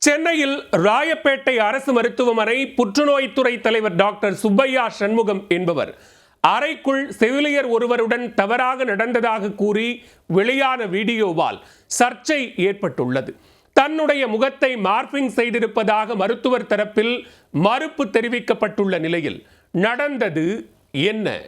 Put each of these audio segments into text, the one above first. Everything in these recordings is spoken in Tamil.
சென்னையில் ராயப்பேட்டை அரசு மருத்துவமனை புற்றுநோய்த்துறை தலைவர் டாக்டர் சுப்பையா சண்முகம் என்பவர் அறைக்குள் செவிலியர் ஒருவருடன் தவறாக நடந்ததாக கூறி வெளியான வீடியோவால் சர்ச்சை ஏற்பட்டுள்ளது. தன்னுடைய முகத்தை மார்பிங் செய்திருப்பதாக மருத்துவர் தரப்பில் மறுப்பு தெரிவிக்கப்பட்டுள்ள நிலையில் நடந்தது என்ன?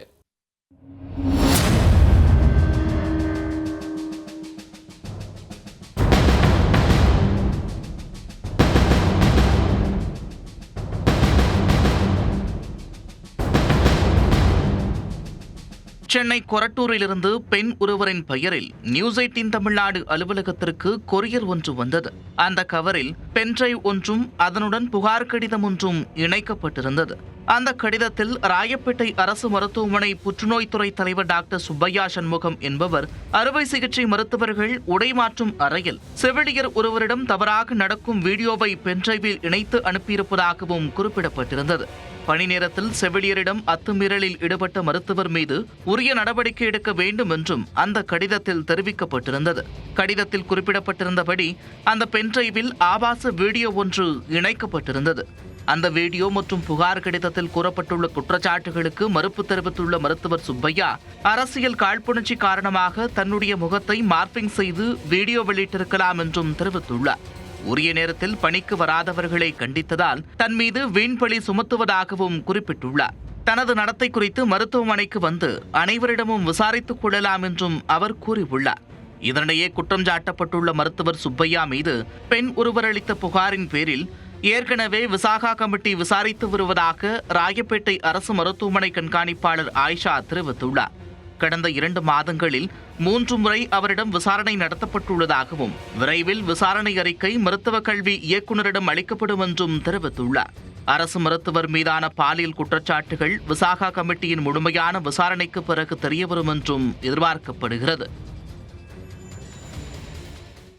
சென்னை கொரட்டூரிலிருந்து பெண் ஒருவரின் பெயரில் நியூஸ் 18 தமிழ்நாடு அலுவலகத்திற்கு கொரியர் ஒன்று வந்தது. அந்த கவரில் பென்டிரைவ் ஒன்றும் அதனுடன் புகார் கடிதம் ஒன்றும் இணைக்கப்பட்டிருந்தது. அந்த கடிதத்தில் ராயப்பேட்டை அரசு மருத்துவமனை புற்றுநோய்த்துறை தலைவர் டாக்டர் சுப்பையா சண்முகம் என்பவர் அறுவை சிகிச்சை மருத்துவர்கள் உடை மாற்றும் அறையில் செவிலியர் ஒருவரிடம் தவறாக நடக்கும் வீடியோவை பென்டிரைவில் இணைத்து அனுப்பியிருப்பதாகவும் குறிப்பிடப்பட்டிருந்தது. பணி நேரத்தில் செவிலியரிடம் அத்துமீறலில் ஈடுபட்ட மருத்துவர் மீது உரிய நடவடிக்கை எடுக்க வேண்டும் என்றும் அந்த கடிதத்தில் தெரிவிக்கப்பட்டிருந்தது. கடிதத்தில் குறிப்பிடப்பட்டிருந்தபடி அந்த பென்டிரைவில் ஆபாச வீடியோ ஒன்று இணைக்கப்பட்டிருந்தது. அந்த வீடியோ மற்றும் புகார் கடிதத்தில் கூறப்பட்டுள்ள குற்றச்சாட்டுகளுக்கு மறுப்பு தெரிவித்துள்ள மருத்துவர் சுப்பையா, அரசியல் காழ்ப்புணர்ச்சி காரணமாக தன்னுடைய முகத்தை மார்பிங் செய்து வீடியோ வெளியிட்டிருக்கலாம் என்றும் தெரிவித்துள்ளார். உரிய நேரத்தில் பணிக்கு வராதவர்களை கண்டித்ததால் தன் மீது வீண்பழி சுமத்துவதாகவும் குறிப்பிட்டுள்ளார். தனது நடத்தை குறித்து மருத்துவமனைக்கு வந்து அனைவரிடமும் விசாரித்துக் கொள்ளலாம் என்றும் அவர் கூறியுள்ளார். இதனிடையே குற்றம் சாட்டப்பட்டுள்ள மருத்துவர் சுப்பையா மீது பெண் ஒருவர் அளித்த புகாரின் பேரில் ஏற்கனவே விசாகா கமிட்டி விசாரித்து வருவதாக ராயப்பேட்டை அரசு மருத்துவமனை கண்காணிப்பாளர் ஆயிஷா தெரிவித்துள்ளார். கடந்த 2 மாதங்களில் 3 முறை அவரிடம் விசாரணை நடத்தப்பட்டுள்ளதாகவும் விரைவில் விசாரணை அறிக்கை மருத்துவ கல்வி இயக்குநரிடம் அளிக்கப்படும் என்றும் தெரிவித்துள்ளார். அரசு மருத்துவர் மீதான பாலியல் குற்றச்சாட்டுகள் விசாகா கமிட்டியின் முழுமையான விசாரணைக்கு பிறகு தெரியவரும் என்றும் எதிர்பார்க்கப்படுகிறது.